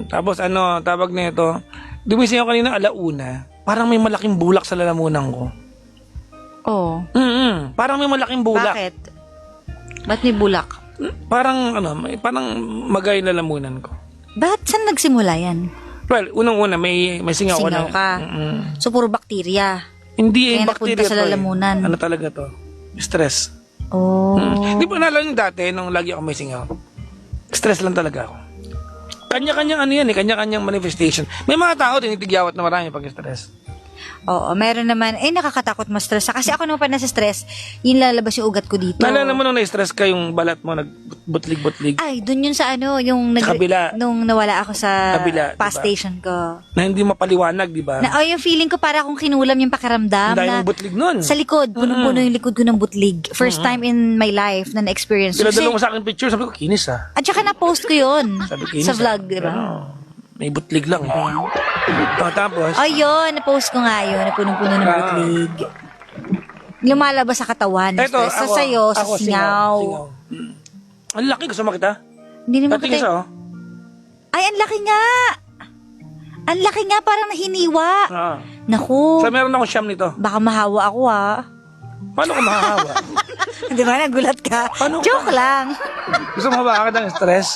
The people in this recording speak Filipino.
Tapos ano, tawag nito, dumising ako kanina alauna. Parang may malaking bulak sa lalamunan ko. Oh. Parang may malaking bulak. Bakit? Ba't may bulak? Parang parang magay yung lalamunan ko. Bakit saan nagsimula yan? Well, unang-una may singaw ko na. Singaw ka. So, puro bakterya. Hindi Kaya yung bakterya napunta sa to. lalamunan. Ano talaga to? Stress. Oh. Di ba naalala yung dati nung lagi ako may singaw? Stress lang talaga ako. Kanya-kanyang ano yan kanya-kanyang manifestation. May mga tao tinitigyawat na marami pag stress. Oo, meron naman. Nakakatakot ma-stress. Kasi ako naman pa nasa stress, yung lalabas yung ugat ko dito. Naalala mo nung na-stress ka yung balat mo, nagbutlig-butlig? Ay, dun yun sa yung Sa kabila. nung nawala ako sa Kabila, past diba? station ko. Na hindi mapaliwanag, di ba? Yung feeling ko para akong kinulam yung pakiramdam Ang dahil na ng butlig nun. sa likod, punong-puno yung likod ko ng butlig. First time in my life na na-experience. Pinadala mo sa akin picture, sabi ko, kinis ah. At saka na-post ko yun Sabi kinis sa vlog, ah. di ba? Pero, may butlig lang. Tapos, Ayun, na-post ko nga yun, na punong-puno ng butlig. Lumalabas sa katawan. eto, Stress. Sa sayo, sa ako, singaw. Ang laki, gusto mo kita? Hindi naman Tatingin kita. sa, Ay, ang laki nga! Ang laki nga, parang nahiniwa. Ah. Naku, So, meron akong siyam nito. baka mahawa ako Paano ko mahahawa? Di ba, nagulat ka? Paano Joke lang. Gusto mo ba ng stress?